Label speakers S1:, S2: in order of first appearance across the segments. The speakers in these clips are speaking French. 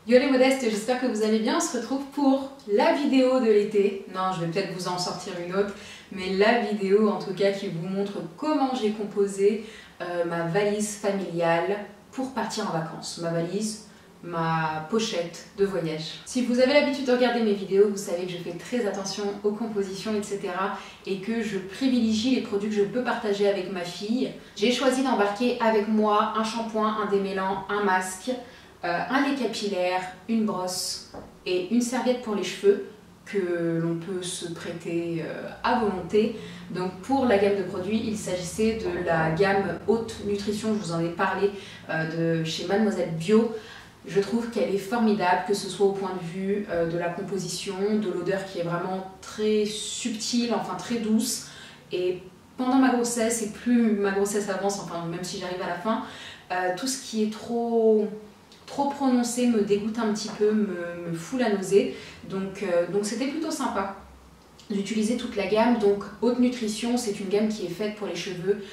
S1: Yo les modestes, j'espère que vous allez bien. On se retrouve pour la vidéo de l'été. Non, je vais peut-être vous en sortir une autre, mais la vidéo en tout cas qui vous montre comment j'ai composé ma valise familiale pour partir en vacances. Ma valise, ma pochette de voyage. Si vous avez l'habitude de regarder mes vidéos, vous savez que je fais très attention aux compositions, etc. et que je privilégie les produits que je peux partager avec ma fille. J'ai choisi d'embarquer avec moi un shampoing, un démêlant, un masque, un lait capillaire, une brosse et une serviette pour les cheveux que l'on peut se prêter à volonté. Donc pour la gamme de produits, il s'agissait de la gamme Haute Nutrition, je vous en ai parlé, de chez Mademoiselle Bio. Je trouve qu'elle est formidable, que ce soit au point de vue de la composition, de l'odeur qui est vraiment très subtile, enfin très douce. Et pendant ma grossesse, et plus ma grossesse avance, enfin même si j'arrive à la fin, tout ce qui est trop prononcé me dégoûte un petit peu, me fout la nausée. Donc c'était plutôt sympa d'utiliser toute la gamme. Donc Haute Nutrition, c'est une gamme qui est faite pour les cheveux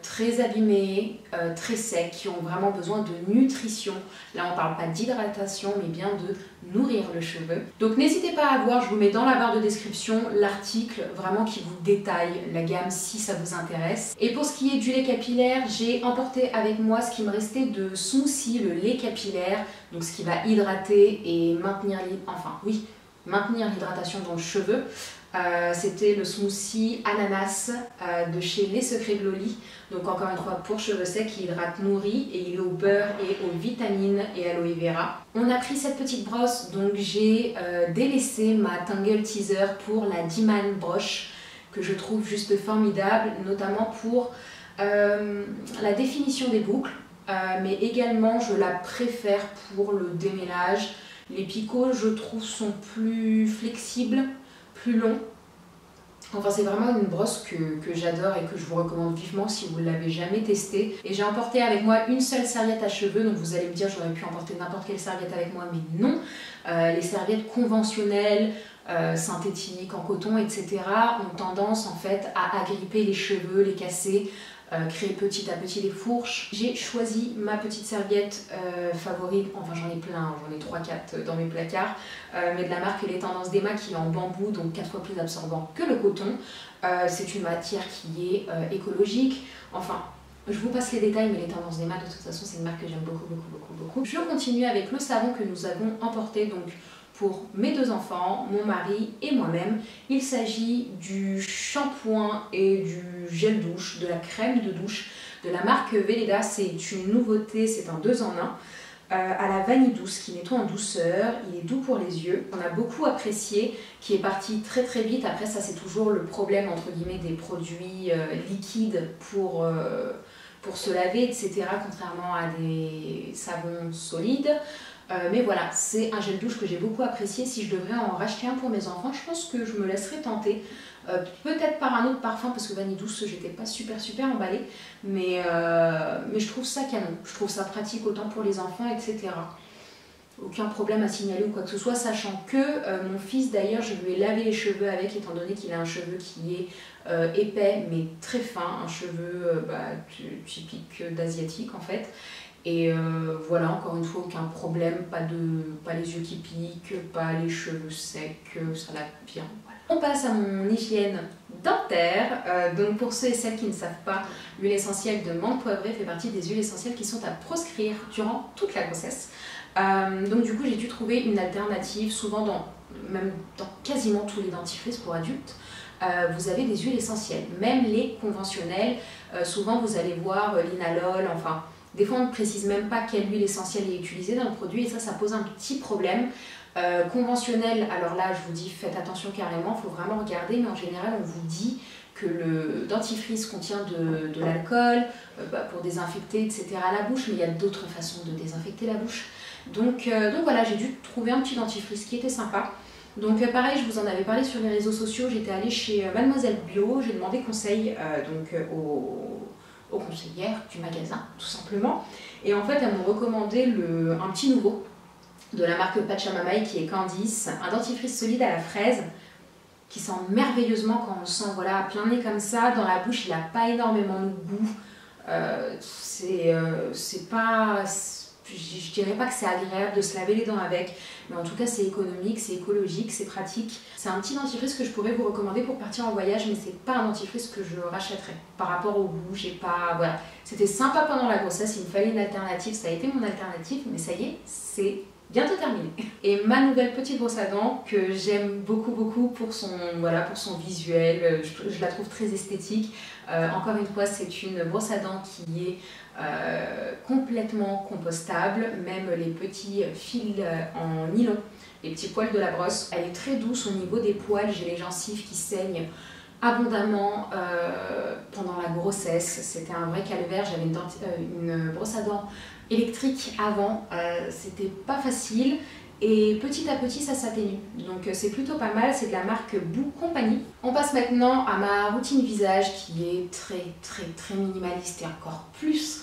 S1: très abîmés, très secs, qui ont vraiment besoin de nutrition. Là on parle pas d'hydratation mais bien de nourrir le cheveu. Donc n'hésitez pas à voir, je vous mets dans la barre de description l'article vraiment qui vous détaille la gamme si ça vous intéresse. Et pour ce qui est du lait capillaire, j'ai emporté avec moi ce qui me restait de Smoothie, le lait capillaire, donc ce qui va hydrater et maintenir l'hydratation dans le cheveu. C'était le smoothie ananas de chez Les Secrets de Loli. Donc encore une fois pour cheveux secs, il hydrate, nourrit et il est au beurre et aux vitamines et aloe vera. On a pris cette petite brosse, donc j'ai délaissé ma Tangle Teaser pour la Diman broche que je trouve juste formidable, notamment pour la définition des boucles, mais également je la préfère pour le démêlage. Les picots je trouve sont plus flexibles, plus long. Enfin c'est vraiment une brosse que j'adore et que je vous recommande vivement si vous ne l'avez jamais testée. Et j'ai emporté avec moi une seule serviette à cheveux, donc vous allez me dire j'aurais pu emporter n'importe quelle serviette avec moi, mais non. Les serviettes conventionnelles, synthétiques, en coton, etc. ont tendance en fait à agripper les cheveux, les casser, créer petit à petit des fourches. J'ai choisi ma petite serviette favorite, enfin j'en ai plein, j'en ai 3-4 dans mes placards, mais de la marque Les Tendances d'Emma qui est en bambou, donc 4 fois plus absorbant que le coton. C'est une matière qui est écologique, enfin je vous passe les détails, mais Les Tendances d'Emma de toute façon c'est une marque que j'aime beaucoup. Je continue avec le savon que nous avons emporté donc pour mes deux enfants, mon mari et moi-même. Il s'agit du shampoing et du gel douche, de la crème de douche de la marque Veleda. C'est une nouveauté, c'est un 2 en 1 à la vanille douce qui nettoie en douceur. Il est doux pour les yeux. On a beaucoup apprécié, qui est parti très vite. Après ça c'est toujours le problème entre guillemets des produits liquides pour se laver, etc. contrairement à des savons solides. Mais voilà, c'est un gel douche que j'ai beaucoup apprécié. Si je devrais en racheter un pour mes enfants, je pense que je me laisserais tenter. Peut-être par un autre parfum, parce que vanille douce, j'étais pas super emballée. Mais je trouve ça canon. Je trouve ça pratique autant pour les enfants, etc. Aucun problème à signaler ou quoi que ce soit, sachant que mon fils d'ailleurs, je lui ai lavé les cheveux avec, étant donné qu'il a un cheveu qui est épais mais très fin, un cheveu typique d'asiatique en fait. Et voilà, encore une fois, aucun problème, pas les yeux qui piquent, pas les cheveux secs, ça lave bien. Voilà. On passe à mon hygiène dentaire. Donc pour ceux et celles qui ne savent pas, l'huile essentielle de menthe poivrée fait partie des huiles essentielles qui sont à proscrire durant toute la grossesse. Donc du coup j'ai dû trouver une alternative, souvent même dans quasiment tous les dentifrices pour adultes. Vous avez des huiles essentielles, même les conventionnelles, souvent vous allez voir l'inalol, enfin des fois on ne précise même pas quelle huile essentielle est utilisée dans le produit et ça pose un petit problème. Conventionnel, alors là je vous dis faites attention carrément, il faut vraiment regarder, mais en général on vous dit que le dentifrice contient de l'alcool pour désinfecter etc. la bouche, mais il y a d'autres façons de désinfecter la bouche. Donc voilà, j'ai dû trouver un petit dentifrice qui était sympa. Donc pareil, je vous en avais parlé sur les réseaux sociaux, j'étais allée chez Mademoiselle Bio, j'ai demandé conseil aux conseillères du magasin, tout simplement. Et en fait, elles m'ont recommandé un petit nouveau de la marque Pachamamaï qui est Candice, un dentifrice solide à la fraise qui sent merveilleusement quand on le sent voilà, à plein nez comme ça. Dans la bouche, il n'a pas énormément de goût. C'est pas... je dirais pas que c'est agréable de se laver les dents avec, mais en tout cas c'est économique, c'est écologique, c'est pratique. C'est un petit dentifrice que je pourrais vous recommander pour partir en voyage, mais c'est pas un dentifrice que je rachèterais. Par rapport au goût, j'ai pas... Voilà. C'était sympa pendant la grossesse, il me fallait une alternative, ça a été mon alternative, mais ça y est, c'est bientôt terminé. Et ma nouvelle petite brosse à dents que j'aime beaucoup pour son, voilà, pour son visuel, je la trouve très esthétique. Encore une fois, c'est une brosse à dents qui est complètement compostable, même les petits fils en nylon, les petits poils de la brosse. Elle est très douce au niveau des poils, j'ai les gencives qui saignent abondamment pendant la grossesse. C'était un vrai calvaire, j'avais une brosse à dents électrique avant, c'était pas facile et petit à petit ça s'atténue, donc c'est plutôt pas mal. C'est de la marque Boo Company. On passe maintenant à ma routine visage qui est très minimaliste et encore plus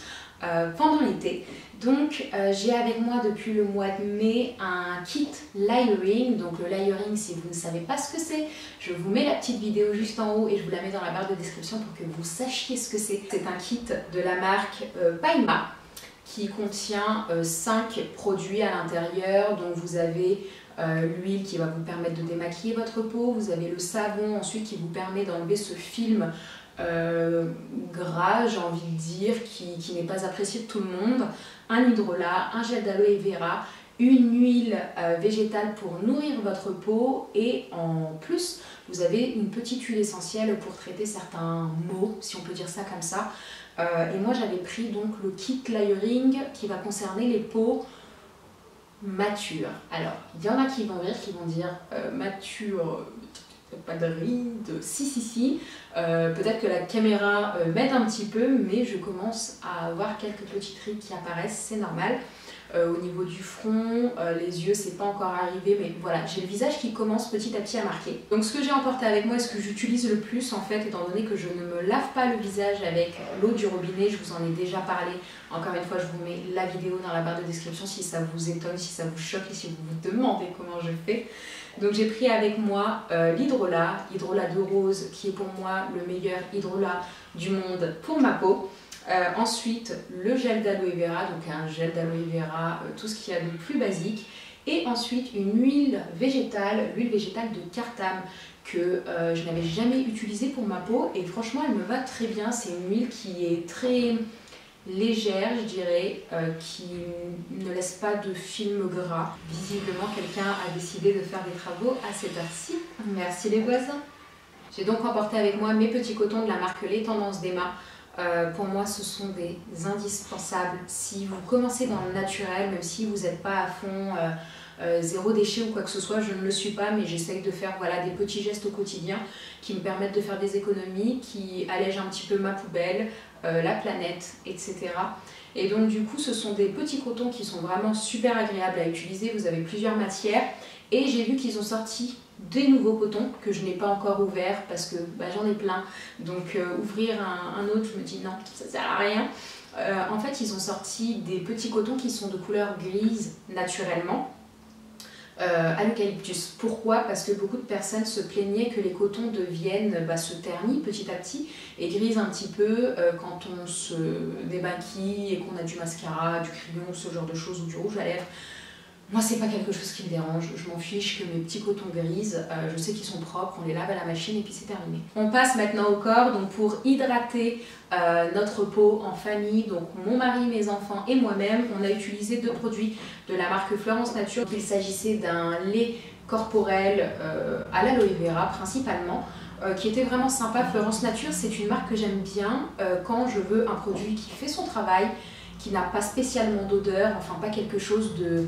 S1: pendant l'été. Donc j'ai avec moi depuis le mois de mai un kit layering. Donc le layering, si vous ne savez pas ce que c'est, je vous mets la petite vidéo juste en haut et je vous la mets dans la barre de description pour que vous sachiez ce que c'est. C'est un kit de la marque Paima qui contient 5 produits à l'intérieur. Donc vous avez l'huile qui va vous permettre de démaquiller votre peau, vous avez le savon ensuite qui vous permet d'enlever ce film gras, j'ai envie de dire, qui n'est pas apprécié de tout le monde, un hydrolat, un gel d'aloe vera, une huile végétale pour nourrir votre peau et en plus vous avez une petite huile essentielle pour traiter certains maux, si on peut dire ça comme ça. Et moi j'avais pris donc le kit layering qui va concerner les peaux matures. Alors il y en a qui vont rire, qui vont dire mature, pas de rides, si. Peut-être que la caméra m'aide un petit peu, mais je commence à avoir quelques petites rides qui apparaissent, c'est normal. Au niveau du front, les yeux, c'est pas encore arrivé, mais voilà, j'ai le visage qui commence petit à petit à marquer. Donc ce que j'ai emporté avec moi et ce que j'utilise le plus en fait, étant donné que je ne me lave pas le visage avec l'eau du robinet, je vous en ai déjà parlé, encore une fois je vous mets la vidéo dans la barre de description si ça vous étonne, si ça vous choque et si vous vous demandez comment je fais. Donc j'ai pris avec moi l'hydrolat de rose qui est pour moi le meilleur hydrolat du monde pour ma peau. Ensuite le gel d'aloe vera, donc un gel d'aloe vera, tout ce qu'il y a de plus basique. Et ensuite une huile végétale de Cartam que je n'avais jamais utilisée pour ma peau et franchement elle me va très bien. C'est une huile qui est très légère, je dirais, qui ne laisse pas de film gras. Visiblement quelqu'un a décidé de faire des travaux à cette heure-ci. Merci les voisins. J'ai donc emporté avec moi mes petits cotons de la marque Les Tendances d'Emma. Pour moi ce sont des indispensables si vous commencez dans le naturel, même si vous n'êtes pas à fond zéro déchet ou quoi que ce soit. Je ne le suis pas, mais j'essaye de faire voilà, des petits gestes au quotidien qui me permettent de faire des économies, qui allègent un petit peu ma poubelle, la planète, etc. Et donc du coup ce sont des petits cotons qui sont vraiment super agréables à utiliser. Vous avez plusieurs matières et j'ai vu qu'ils ont sorti des nouveaux cotons que je n'ai pas encore ouverts parce que j'en ai plein, donc ouvrir un autre, je me dis non, ça sert à rien. En fait ils ont sorti des petits cotons qui sont de couleur grise naturellement, à l'eucalyptus. Pourquoi? Parce que beaucoup de personnes se plaignaient que les cotons deviennent, se ternissent petit à petit et grisent un petit peu quand on se démaquille et qu'on a du mascara, du crayon, ce genre de choses, ou du rouge à lèvres. Moi, c'est pas quelque chose qui me dérange, je m'en fiche que mes petits cotons grises, je sais qu'ils sont propres, on les lave à la machine et puis c'est terminé. On passe maintenant au corps, donc pour hydrater notre peau en famille, donc mon mari, mes enfants et moi-même, on a utilisé 2 produits de la marque Florence Nature. Il s'agissait d'un lait corporel à l'aloe vera principalement, qui était vraiment sympa. Florence Nature, c'est une marque que j'aime bien quand je veux un produit qui fait son travail, qui n'a pas spécialement d'odeur, enfin pas quelque chose de...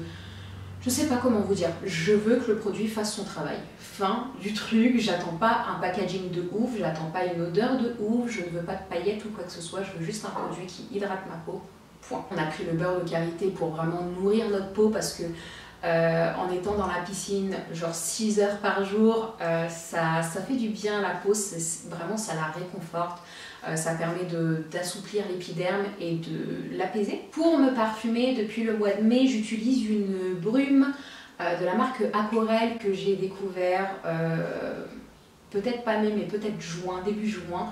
S1: Je sais pas comment vous dire, je veux que le produit fasse son travail. Fin du truc, j'attends pas un packaging de ouf, j'attends pas une odeur de ouf, je ne veux pas de paillettes ou quoi que ce soit, je veux juste un produit qui hydrate ma peau. Point. On a pris le beurre de karité pour vraiment nourrir notre peau parce que en étant dans la piscine genre 6 heures par jour, ça fait du bien à la peau, vraiment ça la réconforte. Ça permet d'assouplir l'épiderme et de l'apaiser. Pour me parfumer, depuis le mois de mai, j'utilise une brume de la marque Aquarelle que j'ai découvert peut-être pas mai, mais peut-être juin, début juin.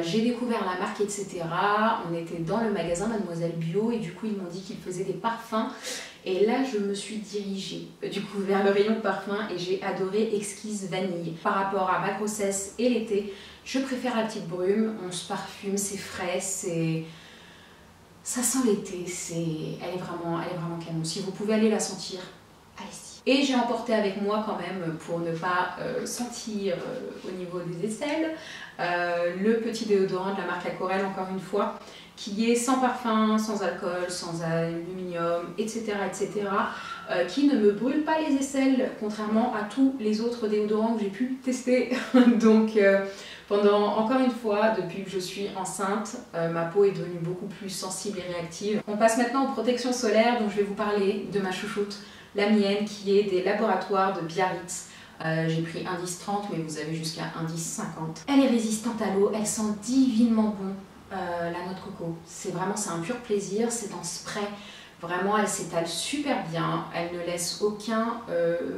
S1: J'ai découvert la marque, etc. On était dans le magasin Mademoiselle Bio et du coup ils m'ont dit qu'ils faisaient des parfums. Et là je me suis dirigée du coup vers le rayon parfum et j'ai adoré Exquise Vanille. Par rapport à ma grossesse et l'été, je préfère la petite brume, on se parfume, c'est frais, ça sent l'été, elle est vraiment canon. Si vous pouvez aller la sentir, allez-y. Et j'ai emporté avec moi quand même, pour ne pas sentir au niveau des aisselles, le petit déodorant de la marque Aquarelle, encore une fois, qui est sans parfum, sans alcool, sans aluminium, etc. Qui ne me brûle pas les aisselles, contrairement à tous les autres déodorants que j'ai pu tester. Donc encore une fois, depuis que je suis enceinte, ma peau est devenue beaucoup plus sensible et réactive. On passe maintenant aux protections solaires, donc je vais vous parler de ma chouchoute, la mienne, qui est des laboratoires de Biarritz. J'ai pris indice 30, mais vous avez jusqu'à indice 50. Elle est résistante à l'eau, elle sent divinement bon la noix de coco. C'est un pur plaisir, c'est en spray. Vraiment, elle s'étale super bien, elle ne laisse aucun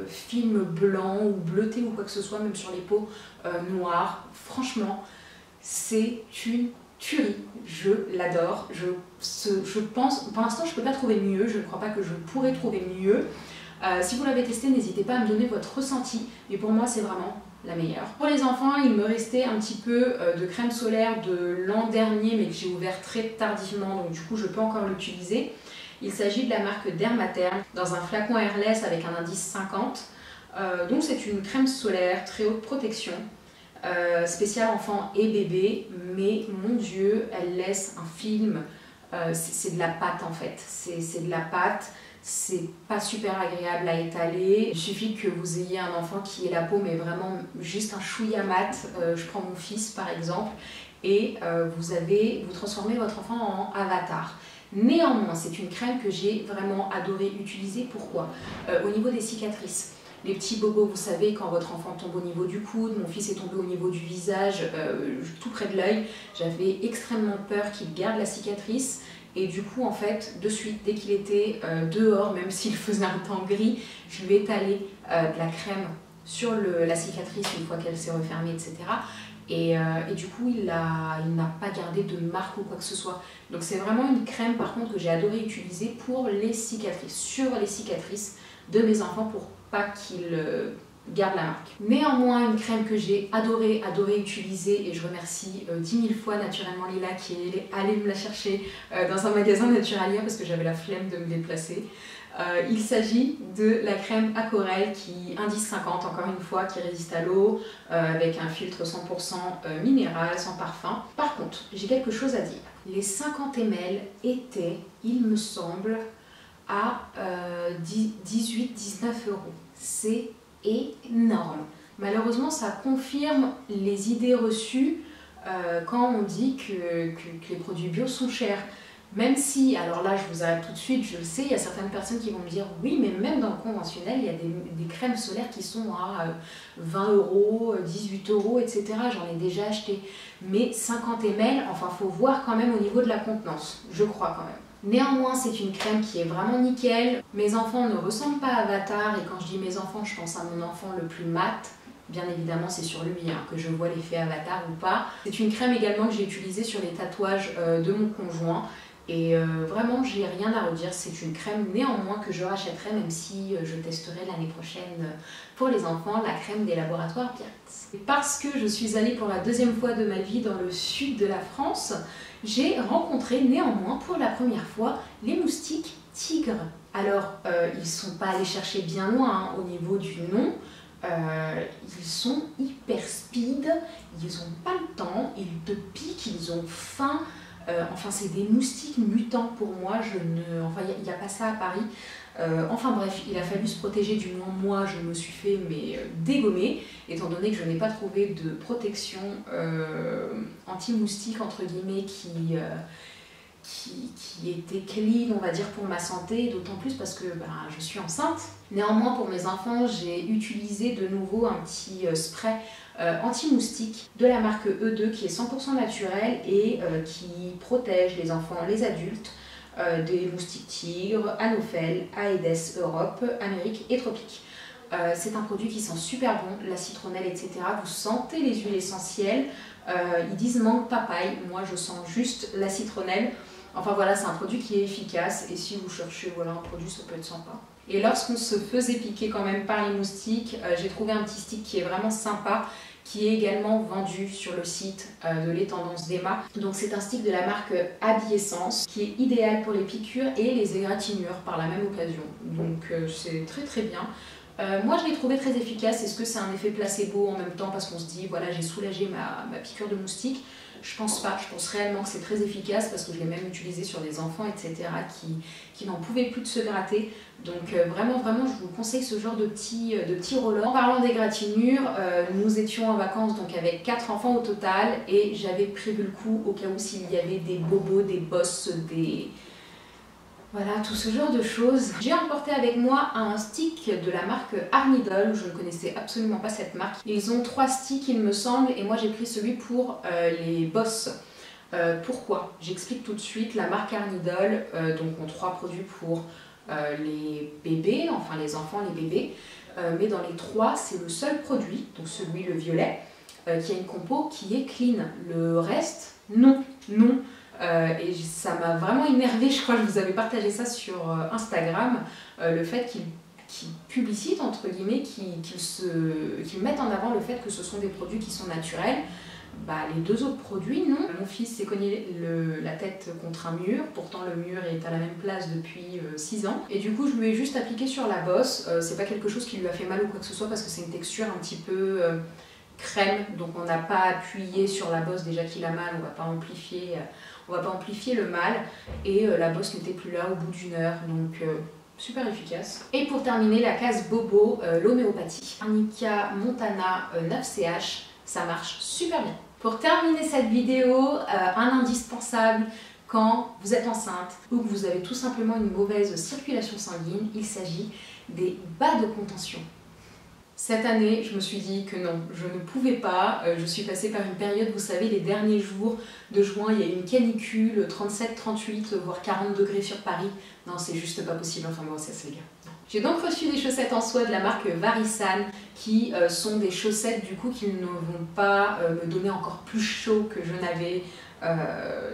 S1: film blanc ou bleuté ou quoi que ce soit, même sur les peaux noires. Franchement, c'est une tuerie, je l'adore. Je pense, pour l'instant je ne peux pas trouver mieux, je ne crois pas que je pourrais trouver mieux. Si vous l'avez testé, n'hésitez pas à me donner votre ressenti, mais pour moi c'est vraiment la meilleure. Pour les enfants, il me restait un petit peu de crème solaire de l'an dernier, mais que j'ai ouvert très tardivement, donc du coup je peux encore l'utiliser. Il s'agit de la marque Dermatherm, dans un flacon airless avec un indice 50. Donc c'est une crème solaire très haute protection, spéciale enfant et bébé, mais mon Dieu, elle laisse un film, c'est de la pâte en fait, c'est de la pâte. C'est pas super agréable à étaler. Il suffit que vous ayez un enfant qui ait la peau mais vraiment juste un chouïa mat. Je prends mon fils par exemple et vous transformez votre enfant en avatar. Néanmoins, c'est une crème que j'ai vraiment adoré utiliser. Pourquoi? Au niveau des cicatrices. Les petits bobos, vous savez, quand votre enfant tombe au niveau du coude, mon fils est tombé au niveau du visage, tout près de l'œil. J'avais extrêmement peur qu'il garde la cicatrice. Et du coup, en fait, de suite, dès qu'il était dehors, même s'il faisait un temps gris, je lui ai étalé de la crème sur la cicatrice une fois qu'elle s'est refermée, etc. Et du coup, il n'a pas gardé de marque ou quoi que ce soit. Donc c'est vraiment une crème, par contre, que j'ai adoré utiliser pour les cicatrices, sur les cicatrices de mes enfants, pour pas qu'ils gardent la marque. Néanmoins, une crème que j'ai adoré utiliser, et je remercie 10 000 fois naturellement Lila qui est allée me la chercher dans un magasin Naturalia parce que j'avais la flemme de me déplacer. Il s'agit de la crème Aquarelle qui indice 50, encore une fois, qui résiste à l'eau, avec un filtre 100% minéral, sans parfum. Par contre, j'ai quelque chose à dire. Les 50 ml étaient, il me semble, à 18-19 €. C'est énorme. Malheureusement, ça confirme les idées reçues quand on dit que les produits bio sont chers. Même si, alors là je vous arrête tout de suite, je le sais, il y a certaines personnes qui vont me dire oui, mais même dans le conventionnel, il y a des crèmes solaires qui sont à 20 €, 18 €, etc. J'en ai déjà acheté. Mais 50 ml, enfin il faut voir quand même au niveau de la contenance, je crois quand même. Néanmoins, c'est une crème qui est vraiment nickel. Mes enfants ne ressemblent pas à Avatar, et quand je dis mes enfants, je pense à mon enfant le plus mat. Bien évidemment, c'est sur lui que je vois l'effet Avatar ou pas. C'est une crème également que j'ai utilisée sur les tatouages de mon conjoint. Et vraiment, j'ai rien à redire. C'est une crème néanmoins que je rachèterai, même si je testerai l'année prochaine pour les enfants la crème des laboratoires Biarritz. Parce que je suis allée pour la deuxième fois de ma vie dans le sud de la France, j'ai rencontré néanmoins pour la première fois les moustiques tigres. Alors, ils ne sont pas allés chercher bien loin au niveau du nom. Ils sont hyper speed, ils n'ont pas le temps, ils te piquent, ils ont faim. Enfin, c'est des moustiques mutants pour moi. Enfin, il n'y a pas ça à Paris. Enfin bref, il a fallu se protéger, du moins moi je me suis fait dégommer, étant donné que je n'ai pas trouvé de protection anti-moustique entre guillemets qui était clean, on va dire, pour ma santé, d'autant plus parce que je suis enceinte. Néanmoins, pour mes enfants, j'ai utilisé de nouveau un petit spray anti-moustique de la marque E2 qui est 100% naturel et qui protège les enfants, les adultes, des moustiques tigres, Anopheles, Aedes Europe, Amérique et tropique. C'est un produit qui sent super bon, la citronnelle, etc. Vous sentez les huiles essentielles. Ils disent mangue papaye, moi je sens juste la citronnelle. Enfin voilà, c'est un produit qui est efficace et si vous cherchez voilà, un produit, ça peut être sympa. Et lorsqu'on se faisait piquer quand même par les moustiques, j'ai trouvé un petit stick qui est vraiment sympa, qui est également vendu sur le site de Les Tendances d'Emma. Donc c'est un stick de la marque Habiessence qui est idéal pour les piqûres et les égratignures par la même occasion. Donc c'est très très bien. Moi je l'ai trouvé très efficace. Est-ce que c'est un effet placebo en même temps parce qu'on se dit voilà j'ai soulagé ma piqûre de moustique? Je pense pas, je pense réellement que c'est très efficace parce que je l'ai même utilisé sur des enfants etc. qui n'en pouvaient plus de se gratter. Donc vraiment je vous conseille ce genre de petits rollers. En parlant d'égratignures, nous étions en vacances donc avec 4 enfants au total et j'avais prévu le coup au cas où s'il y avait des bobos, des bosses, des... Voilà, tout ce genre de choses. J'ai emporté avec moi un stick de la marque Arnidol, je ne connaissais absolument pas cette marque. Ils ont 3 sticks il me semble et moi j'ai pris celui pour les bosses. Pourquoi? J'explique tout de suite. La marque Arnidol donc ont 3 produits pour les bébés, enfin les enfants, les bébés. Mais dans les 3, c'est le seul produit, donc celui le violet, qui a une compo qui est clean. Le reste, non. Et ça m'a vraiment énervée, je crois que je vous avais partagé ça sur Instagram, le fait qu'ils publicitent, entre guillemets, qu'ils mettent en avant le fait que ce sont des produits qui sont naturels. Bah, les 2 autres produits, non. Mon fils s'est cogné la tête contre un mur, pourtant le mur est à la même place depuis 6 ans. Et du coup, je lui ai juste appliqué sur la bosse. C'est pas quelque chose qui lui a fait mal ou quoi que ce soit parce que c'est une texture un petit peu crème, donc on n'a pas appuyé sur la bosse déjà qu'il a mal, on va pas amplifier le mal. Et la bosse n'était plus là au bout d'1 heure, donc super efficace. Et pour terminer, la case bobo, l'homéopathie. Arnica Montana 9CH, ça marche super bien. Pour terminer cette vidéo, un indispensable quand vous êtes enceinte ou que vous avez tout simplement une mauvaise circulation sanguine, il s'agit des bas de contention. Cette année, je me suis dit que non, je ne pouvais pas. Je suis passée par une période, vous savez, les derniers jours de juin, il y a eu une canicule, 37, 38, voire 40 degrés sur Paris. Non, c'est juste pas possible, enfin bon, c'est les gars. J'ai donc reçu des chaussettes en soie de la marque Varisan, qui sont des chaussettes du coup qui ne vont pas me donner encore plus chaud que je n'avais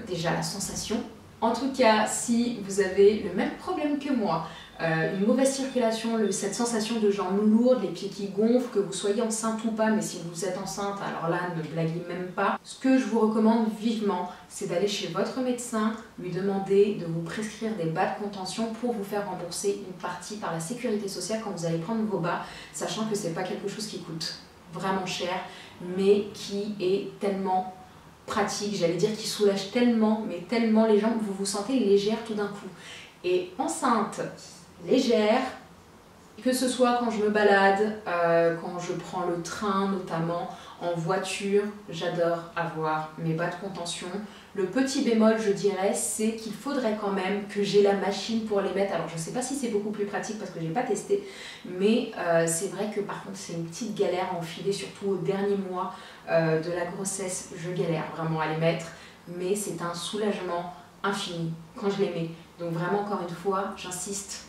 S1: déjà la sensation. En tout cas, si vous avez le même problème que moi, une mauvaise circulation, cette sensation de jambes lourdes, les pieds qui gonflent, que vous soyez enceinte ou pas, mais si vous êtes enceinte, alors là, ne blaguez même pas. Ce que je vous recommande vivement, c'est d'aller chez votre médecin, lui demander de vous prescrire des bas de contention pour vous faire rembourser une partie par la sécurité sociale quand vous allez prendre vos bas, sachant que c'est pas quelque chose qui coûte vraiment cher, mais qui est tellement pratique, j'allais dire qui soulage tellement, mais tellement les jambes, vous vous sentez légère tout d'un coup. Et enceinte, légère, que ce soit quand je me balade, quand je prends le train notamment, en voiture, j'adore avoir mes bas de contention. Le petit bémol, je dirais, c'est qu'il faudrait quand même que j'ai la machine pour les mettre. Alors je ne sais pas si c'est beaucoup plus pratique parce que je n'ai pas testé, mais c'est vrai que par contre c'est une petite galère à enfiler, surtout au dernier mois de la grossesse. Je galère vraiment à les mettre, mais c'est un soulagement infini quand je les mets. Donc vraiment, encore une fois, j'insiste,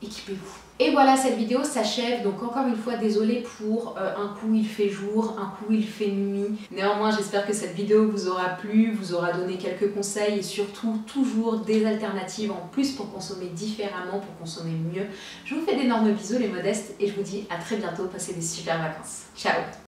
S1: équipez-vous. Et voilà, cette vidéo s'achève. Donc encore une fois, désolée pour un coup il fait jour, un coup il fait nuit. Néanmoins, j'espère que cette vidéo vous aura plu, vous aura donné quelques conseils et surtout toujours des alternatives en plus pour consommer différemment, pour consommer mieux. Je vous fais d'énormes bisous les modestes et je vous dis à très bientôt. Passez des super vacances. Ciao!